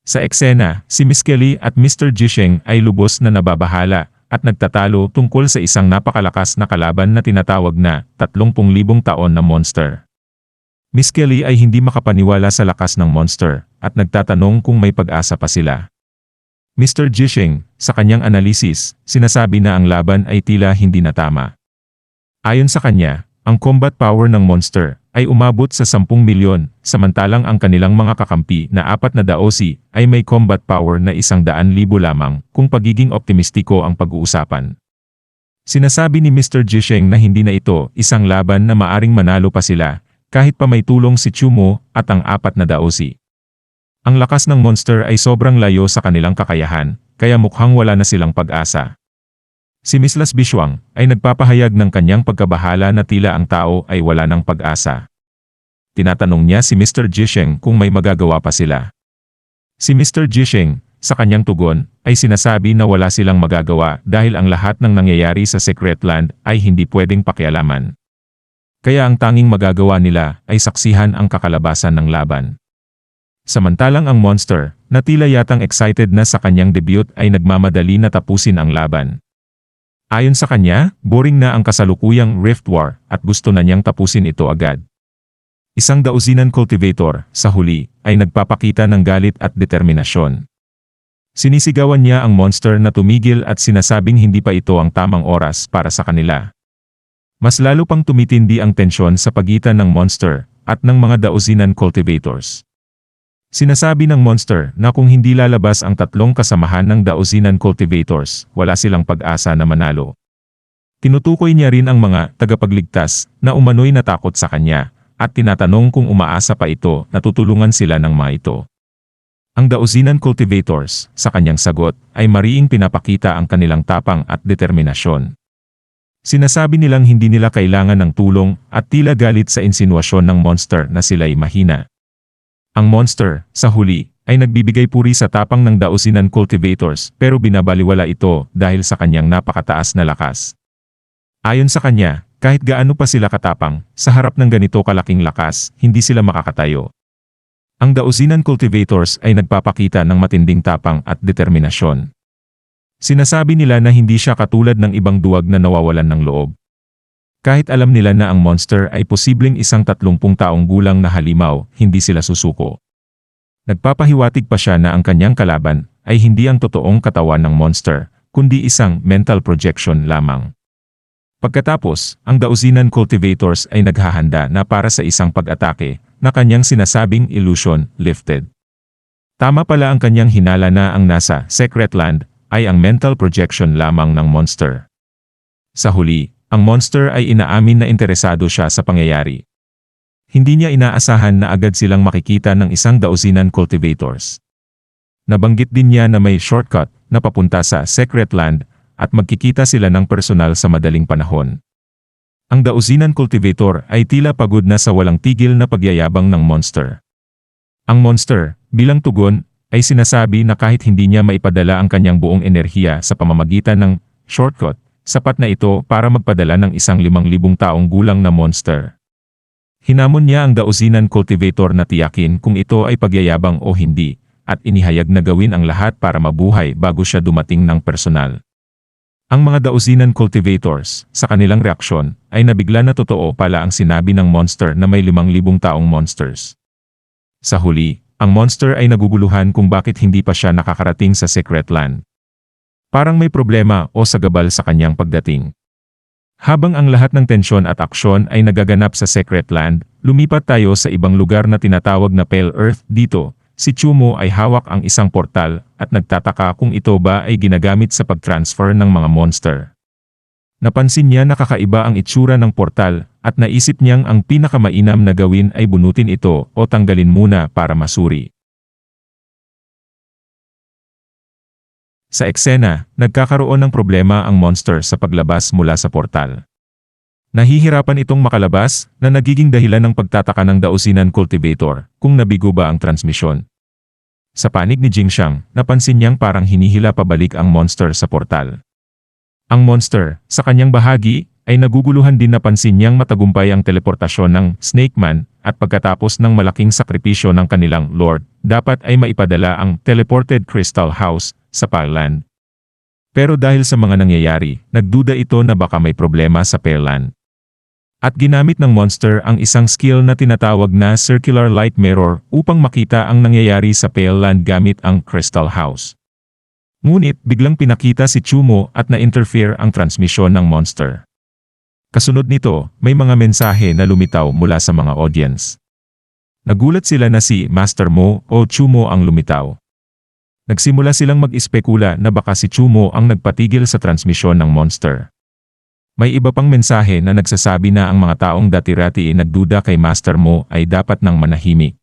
Sa eksena, si Miss Kelly at Mr. Jisheng ay lubos na nababahala at nagtatalo tungkol sa isang napakalakas na kalaban na tinatawag na 30,000 taon na monster. Miss Kelly ay hindi makapaniwala sa lakas ng monster at nagtatanong kung may pag-asa pa sila. Mr. Jisheng, sa kanyang analisis, sinasabi na ang laban ay tila hindi na tama. Ayon sa kanya, ang combat power ng monster ay umabot sa 10 milyon, samantalang ang kanilang mga kakampi na 4 na daosi ay may combat power na 100,000 lamang kung pagiging optimistiko ang pag-uusapan. Sinasabi ni Mr. Jisheng na hindi na ito isang laban na maaring manalo pa sila, kahit pa may tulong si Chumo at ang 4 na daosi. Ang lakas ng monster ay sobrang layo sa kanilang kakayahan, kaya mukhang wala na silang pag-asa. Si Miss Las Bishuang ay nagpapahayag ng kanyang pagkabahala na tila ang tao ay wala ng pag-asa. Tinatanong niya si Mr. Jisheng kung may magagawa pa sila. Si Mr. Jisheng, sa kanyang tugon, ay sinasabi na wala silang magagawa dahil ang lahat ng nangyayari sa Secret Land ay hindi pwedeng pakialaman. Kaya ang tanging magagawa nila ay saksihan ang kakalabasan ng laban. Samantalang ang monster, na tila yatang excited na sa kanyang debut ay nagmamadali na tapusin ang laban. Ayon sa kanya, boring na ang kasalukuyang Rift War at gusto na niyang tapusin ito agad. Isang dausinan cultivator, sa huli, ay nagpapakita ng galit at determinasyon. Sinisigawan niya ang monster na tumigil at sinasabing hindi pa ito ang tamang oras para sa kanila. Mas lalo pang tumitindi ang tensyon sa pagitan ng monster at ng mga dausinan cultivators. Sinasabi ng monster na kung hindi lalabas ang 3 kasamahan ng dausinan cultivators, wala silang pag-asa na manalo. Tinutukoy niya rin ang mga tagapagligtas na umano'y natakot sa kanya, at tinatanong kung umaasa pa ito na tutulungan sila ng mga ito. Ang dausinan cultivators, sa kanyang sagot, ay mariing pinapakita ang kanilang tapang at determinasyon. Sinasabi nilang hindi nila kailangan ng tulong at tila galit sa insinuasyon ng monster na sila'y mahina. Ang monster, sa huli, ay nagbibigay puri sa tapang ng dausinan cultivators pero binabaliwala ito dahil sa kanyang napakataas na lakas. Ayon sa kanya, kahit gaano pa sila katapang, sa harap ng ganito kalaking lakas, hindi sila makakatayo. Ang dausinan cultivators ay nagpapakita ng matinding tapang at determinasyon. Sinasabi nila na hindi siya katulad ng ibang duwag na nawawalan ng loob. Kahit alam nila na ang monster ay posibleng isang 30 taong gulang na halimaw, hindi sila susuko. Nagpapahiwatig pa siya na ang kanyang kalaban ay hindi ang totoong katawan ng monster, kundi isang mental projection lamang. Pagkatapos, ang dausinan cultivators ay naghahanda na para sa isang pag-atake na kanyang sinasabing illusion lifted. Tama pala ang kanyang hinala na ang nasa Secret Land ay ang mental projection lamang ng monster. Sa huli, ang monster ay inaamin na interesado siya sa pangyayari. Hindi niya inaasahan na agad silang makikita ng isang dausinan cultivators. Nabanggit din niya na may shortcut na papunta sa Secret Land at magkikita sila ng personal sa madaling panahon. Ang dausinan cultivator ay tila pagod na sa walang tigil na pagyayabang ng monster. Ang monster, bilang tugon, ay sinasabi na kahit hindi niya maipadala ang kanyang buong enerhiya sa pamamagitan ng shortcut, sapat na ito para magpadala ng isang 5,000 taong gulang na monster. Hinamon niya ang dausinan cultivator na tiyakin kung ito ay pagyayabang o hindi, at inihayag na gawin ang lahat para mabuhay bago siya dumating ng personal. Ang mga dausinan cultivators, sa kanilang reaksyon, ay nabigla na totoo pala ang sinabi ng monster na may 5,000 taong monsters. Sa huli, ang monster ay naguguluhan kung bakit hindi pa siya nakakarating sa Secret Land. Parang may problema o sagabal sa kanyang pagdating. Habang ang lahat ng tensyon at aksyon ay nagaganap sa Secret Land, lumipat tayo sa ibang lugar na tinatawag na Pale Earth. Dito, si Chumo ay hawak ang isang portal at nagtataka kung ito ba ay ginagamit sa pag-transfer ng mga monster. Napansin niya na kakaiba ang itsura ng portal at naisip niyang ang pinakamainam na gawin ay bunutin ito o tanggalin muna para masuri. Sa eksena, nagkakaroon ng problema ang monster sa paglabas mula sa portal. Nahihirapan itong makalabas na nagiging dahilan ng pagtataka ng dausinan cultivator kung nabigo ba ang transmisyon. Sa panig ni Jingxiang, napansin niyang parang hinihila pabalik ang monster sa portal. Ang monster, sa kanyang bahagi, ay naguguluhan din. Napansin niyang matagumpay ang teleportasyon ng Snake Man at pagkatapos ng malaking sakripisyo ng kanilang Lord, dapat ay maipadala ang teleported Crystal House sa Pearland. Pero dahil sa mga nangyayari, nagduda ito na baka may problema sa Pearland. At ginamit ng monster ang isang skill na tinatawag na Circular Light Mirror upang makita ang nangyayari sa Pearland gamit ang Crystal House. Ngunit biglang pinakita si Chumo at na-interfere ang transmisyon ng monster. Kasunod nito, may mga mensahe na lumitaw mula sa mga audience. Nagulat sila na si Master Mo o Chumo ang lumitaw. Nagsimula silang mag-espekula na baka si Chumo ang nagpatigil sa transmisyon ng monster. May iba pang mensahe na nagsasabi na ang mga taong dati-rati nagduda kay Master Mo ay dapat nang manahimik.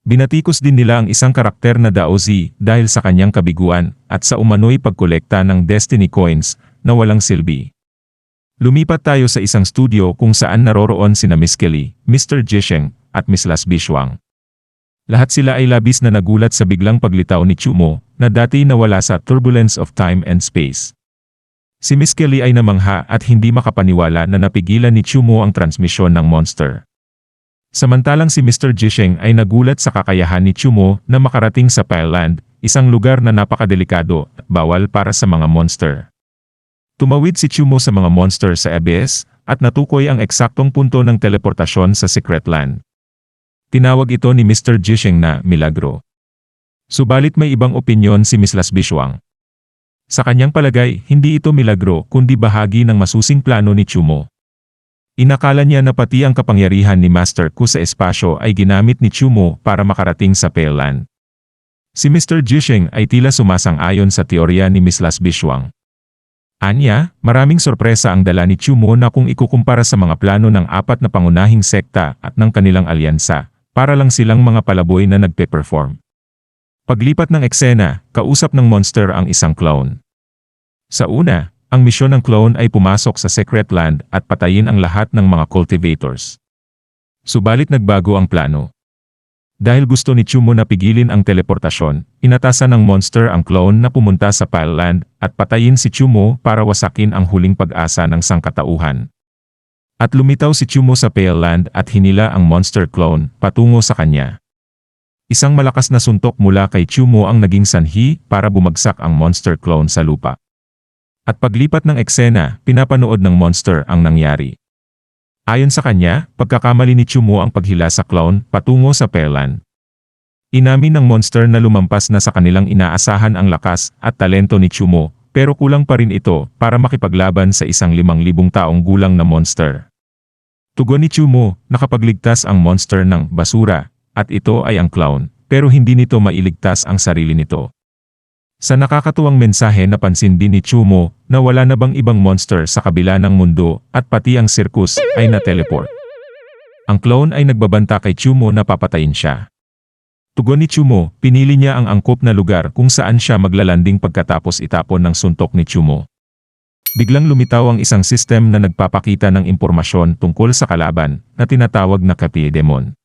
Binatikos din nila ang isang karakter na Daozi dahil sa kanyang kabiguan at sa umano'y pagkolekta ng Destiny Coins na walang silbi. Lumipat tayo sa isang studio kung saan naroroon sina Miss Kelly, Mr. Jisheng, at Miss Las Bishwang. Lahat sila ay labis na nagulat sa biglang paglitaw ni Chumo na dati nawala sa turbulence of time and space. Si Miss Kelly ay namangha at hindi makapaniwala na napigilan ni Chumo ang transmisyon ng monster. Samantalang si Mr. Jisheng ay nagulat sa kakayahan ni Chumo na makarating sa Pearland, isang lugar na napakadelikado at bawal para sa mga monster. Tumawid si Chumo sa mga monster sa abyss at natukoy ang eksaktong punto ng teleportasyon sa Secret Land. Tinawag ito ni Mr. Jisheng na milagro. Subalit may ibang opinyon si Miss Las Bishwang. Sa kanyang palagay, hindi ito milagro kundi bahagi ng masusing plano ni Chumo. Inakala niya na pati ang kapangyarihan ni Master Ku sa espasyo ay ginamit ni Chumo para makarating sa Pearland. Si Mr. Jisheng ay tila sumasang-ayon sa teorya ni Miss Las Bishwang. Anya, maraming sorpresa ang dala ni Chumo na kung ikukumpara sa mga plano ng apat na pangunahing sekta at ng kanilang alyansa, para lang silang mga palaboy na nagpe-perform. Paglipat ng eksena, kausap ng monster ang isang clone. Sa una, ang misyon ng clone ay pumasok sa Secret Land at patayin ang lahat ng mga cultivators. Subalit nagbago ang plano. Dahil gusto ni Chumo na pigilin ang teleportasyon, inatasan ng monster ang clone na pumunta sa Pearland at patayin si Chumo para wasakin ang huling pag-asa ng sangkatauhan. At lumitaw si Chumo sa Pearland at hinila ang monster clone patungo sa kanya. Isang malakas na suntok mula kay Chumo ang naging sanhi para bumagsak ang monster clone sa lupa. At paglipat ng eksena, pinapanood ng monster ang nangyari. Ayon sa kanya, pagkakamali ni Chumo ang paghila sa clone patungo sa Pearland. Inamin ng monster na lumampas na sa kanilang inaasahan ang lakas at talento ni Chumo, pero kulang pa rin ito para makipaglaban sa isang 5,000 taong gulang na monster. Tugon ni Chumo, nakapagligtas ang monster ng basura, at ito ay ang clown, pero hindi nito mailigtas ang sarili nito. Sa nakakatuwang mensahe napansin din ni Chumo na wala na bang ibang monster sa kabila ng mundo at pati ang circus ay na-teleport. Ang clone ay nagbabanta kay Chumo na papatayin siya. Tugon ni Chumo, pinili niya ang angkop na lugar kung saan siya maglalanding pagkatapos itapon ng suntok ni Chumo. Biglang lumitaw ang isang system na nagpapakita ng impormasyon tungkol sa kalaban na tinatawag na Copy Demon.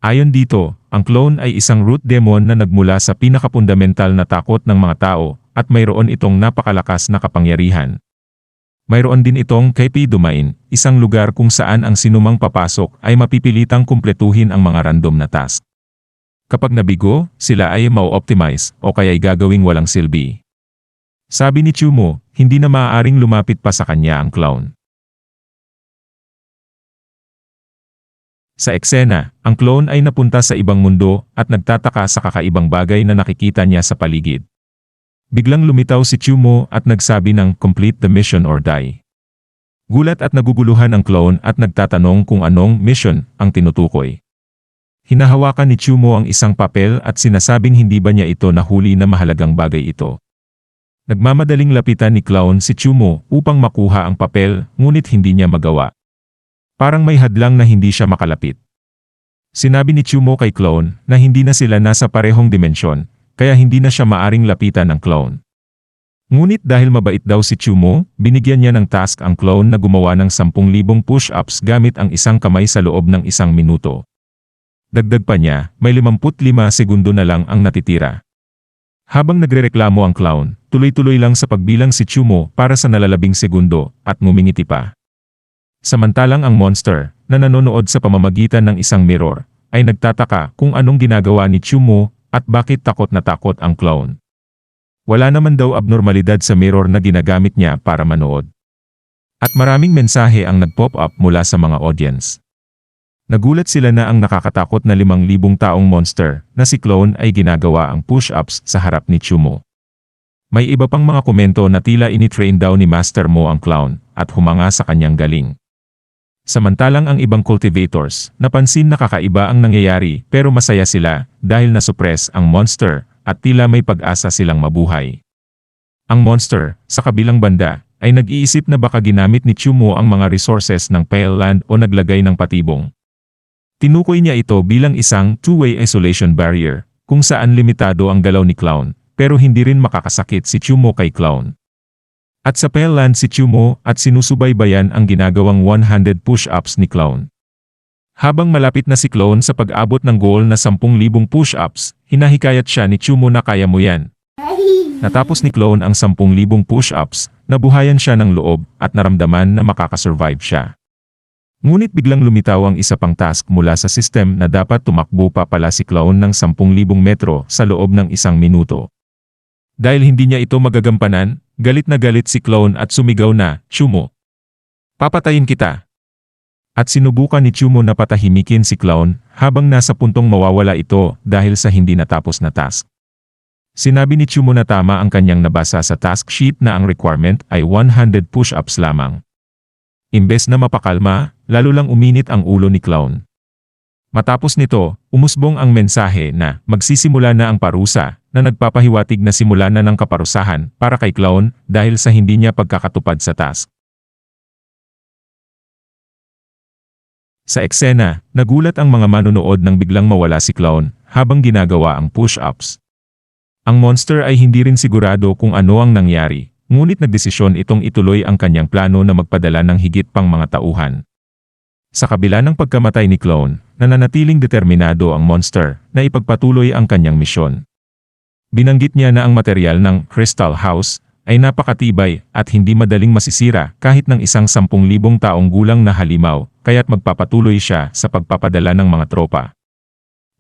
Ayon dito, ang clone ay isang root demon na nagmula sa pinakapundamental na takot ng mga tao at mayroon itong napakalakas na kapangyarihan. Mayroon din itong Copy Domain, isang lugar kung saan ang sinumang papasok ay mapipilitang kumpletuhin ang mga random na task. Kapag nabigo, sila ay mau-optimize o kaya'y gagawing walang silbi. Sabi ni Chumo, hindi na maaaring lumapit pa sa kanya ang clone. Sa eksena, ang clone ay napunta sa ibang mundo at nagtataka sa kakaibang bagay na nakikita niya sa paligid. Biglang lumitaw si Chumo at nagsabi ng complete the mission or die. Gulat at naguguluhan ang clone at nagtatanong kung anong mission ang tinutukoy. Hinahawakan ni Chumo ang isang papel at sinasabing hindi ba niya ito nahuli na mahalagang bagay ito. Nagmamadaling lapitan ni clown si Chumo upang makuha ang papel ngunit hindi niya magawa. Parang may hadlang na hindi siya makalapit. Sinabi ni Chumo kay clone na hindi na sila nasa parehong dimensyon, kaya hindi na siya maaring lapitan ng clone. Ngunit dahil mabait daw si Chumo, binigyan niya ng task ang clone na gumawa ng 10,000 push-ups gamit ang isang kamay sa loob ng 1 minuto. Dagdag pa niya, may 55 segundo na lang ang natitira. Habang nagrereklamo ang clown, tuloy-tuloy lang sa pagbilang si Chumo para sa nalalabing segundo at ngumingiti pa. Samantalang ang monster, na nanonood sa pamamagitan ng isang mirror, ay nagtataka kung anong ginagawa ni Chumo at bakit takot na takot ang clown. Wala naman daw abnormalidad sa mirror na ginagamit niya para manood. At maraming mensahe ang nag-pop up mula sa mga audience. Nagulat sila na ang nakakatakot na 5,000 taong monster na si clown ay ginagawa ang push-ups sa harap ni Chumo. May iba pang mga komento na tila initrain daw ni Master Mo ang clown at humanga sa kanyang galing. Samantalang ang ibang cultivators, napansin na kakaiba ang nangyayari pero masaya sila dahil nasuppress ang monster at tila may pag-asa silang mabuhay. Ang monster, sa kabilang banda, ay nag-iisip na baka ginamit ni Chumo ang mga resources ng Pale Land o naglagay ng patibong. Tinukoy niya ito bilang isang two-way isolation barrier, kung saan limitado ang galaw ni clown, pero hindi rin makakasakit si Chumo kay clown. At sa Pale Land si Chumo at sinusubaybayan ang ginagawang 100 push-ups ni clown. Habang malapit na si clown sa pag-abot ng goal na 10,000 push-ups, hinahikayat siya ni Chumo na kaya mo yan. Natapos ni clown ang 10,000 push-ups, nabuhayan siya ng loob at naramdaman na makakasurvive siya. Ngunit biglang lumitaw ang isa pang task mula sa system na dapat tumakbo pa pala si clown ng 10,000 metro sa loob ng 1 minuto. Dahil hindi niya ito magagampanan, galit na galit si clown at sumigaw na, "Chumo! Papatayin kita!" At sinubukan ni Chumo na patahimikin si clown habang nasa puntong mawawala ito dahil sa hindi natapos na task. Sinabi ni Chumo na tama ang kanyang nabasa sa task sheet na ang requirement ay 100 push-ups lamang. Imbes na mapakalma, lalo lang uminit ang ulo ni clown. Matapos nito, umusbong ang mensahe na magsisimula na ang parusa na nagpapahiwatig na simula na ng kaparusahan para kay clown dahil sa hindi niya pagkakatupad sa task. Sa eksena, nagulat ang mga manonood nang biglang mawala si clown habang ginagawa ang push-ups. Ang monster ay hindi rin sigurado kung ano ang nangyari, ngunit nagdesisyon itong ituloy ang kanyang plano na magpadala ng higit pang mga tauhan. Sa kabila ng pagkamatay ni clown, nananatiling determinado ang monster na ipagpatuloy ang kanyang misyon. Binanggit niya na ang material ng Crystal House ay napakatibay at hindi madaling masisira kahit ng isang 10,000 taong gulang na halimaw, kaya't magpapatuloy siya sa pagpapadala ng mga tropa.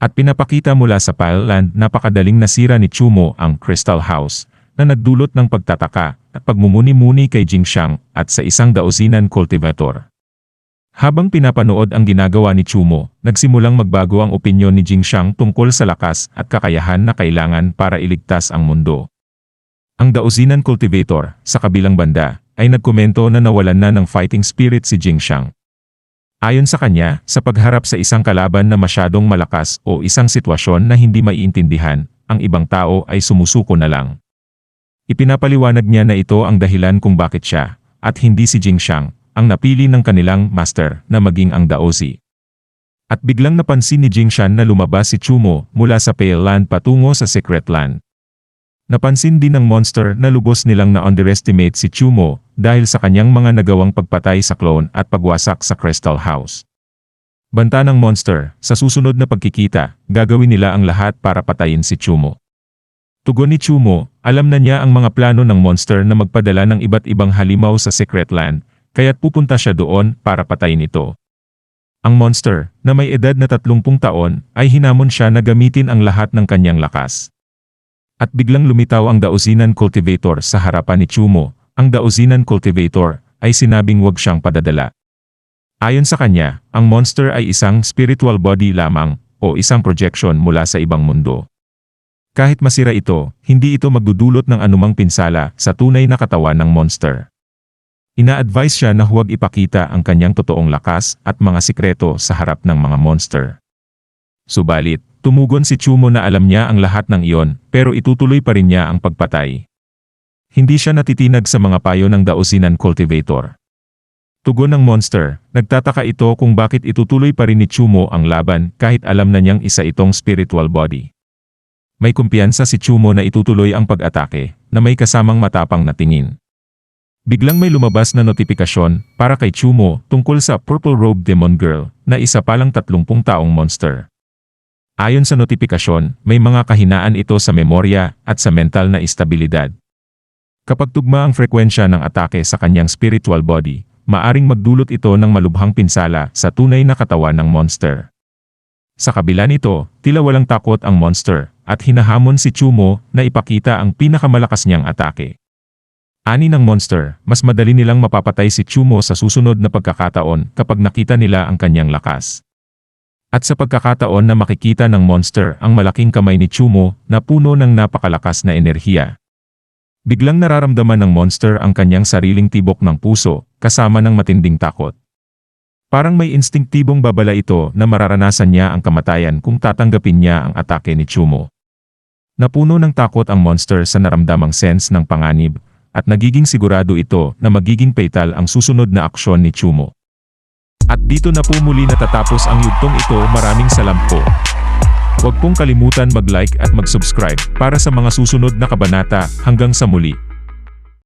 At pinapakita mula sa Pale Land napakadaling nasira ni Chumo ang Crystal House na nagdulot ng pagtataka at pagmumuni-muni kay Jingxiang at sa isang dausinan cultivator. Habang pinapanood ang ginagawa ni Chumo, nagsimulang magbago ang opinyon ni Jingxiang tungkol sa lakas at kakayahan na kailangan para iligtas ang mundo. Ang dausinan cultivator, sa kabilang banda, ay nagkomento na nawalan na ng fighting spirit si Jingxiang. Ayon sa kanya, sa pagharap sa isang kalaban na masyadong malakas o isang sitwasyon na hindi maiintindihan, ang ibang tao ay sumusuko na lang. Ipinapaliwanag niya na ito ang dahilan kung bakit siya, at hindi si Jingxiang, ang napili ng kanilang master na maging ang daosi. At biglang napansin ni Jingxiang na lumabas si Chumo mula sa Pale Land patungo sa Secret Land. Napansin din ng monster na lubos nilang na-underestimate si Chumo dahil sa kanyang mga nagawang pagpatay sa clone at pagwasak sa Crystal House. Banta ng monster, sa susunod na pagkikita, gagawin nila ang lahat para patayin si Chumo. Tugon ni Chumo, alam na niya ang mga plano ng monster na magpadala ng iba't ibang halimaw sa Secret Land, kaya't pupunta siya doon para patayin ito. Ang monster, na may edad na 30 taon, ay hinamon siya na gamitin ang lahat ng kanyang lakas. At biglang lumitaw ang dausinan cultivator sa harapan ni Chumo. Ang dausinan cultivator ay sinabing huwag siyang padadala. Ayon sa kanya, ang monster ay isang spiritual body lamang o isang projection mula sa ibang mundo. Kahit masira ito, hindi ito magdudulot ng anumang pinsala sa tunay na katawan ng monster. Ina-advise siya na huwag ipakita ang kanyang totoong lakas at mga sikreto sa harap ng mga monster. Subalit, tumugon si Chumo na alam niya ang lahat ng iyon, pero itutuloy pa rin niya ang pagpatay. Hindi siya natitinag sa mga payo ng dausinan cultivator. Tugon ng monster, nagtataka ito kung bakit itutuloy pa rin ni Chumo ang laban kahit alam na niyang isa itong spiritual body. May kumpiyansa si Chumo na itutuloy ang pag-atake, na may kasamang matapang na tingin. Biglang may lumabas na notifikasyon para kay Chumo tungkol sa Purple Robe Demon Girl na isa palang 30 taong monster. Ayon sa notifikasyon, may mga kahinaan ito sa memorya at sa mental na estabilidad. Kapag tugma ang frekwensya ng atake sa kanyang spiritual body, maaring magdulot ito ng malubhang pinsala sa tunay na katawan ng monster. Sa kabila nito, tila walang takot ang monster, at hinahamon si Chumo na ipakita ang pinakamalakas niyang atake. Ani ng monster, mas madali nilang mapapatay si Chumo sa susunod na pagkakataon kapag nakita nila ang kanyang lakas. At sa pagkakataon na makikita ng monster ang malaking kamay ni Chumo na puno ng napakalakas na enerhiya, biglang nararamdaman ng monster ang kanyang sariling tibok ng puso, kasama ng matinding takot. Parang may instinktibong babala ito na mararanasan niya ang kamatayan kung tatanggapin niya ang atake ni Chumo. Napuno ng takot ang monster sa naramdamang sense ng panganib, at nagiging sigurado ito na magiging fatal ang susunod na aksyon ni Chumo. At dito na po muli natatapos ang yugtong ito. Maraming salamat po. Huwag pong kalimutan mag-like at mag-subscribe para sa mga susunod na kabanata. Hanggang sa muli.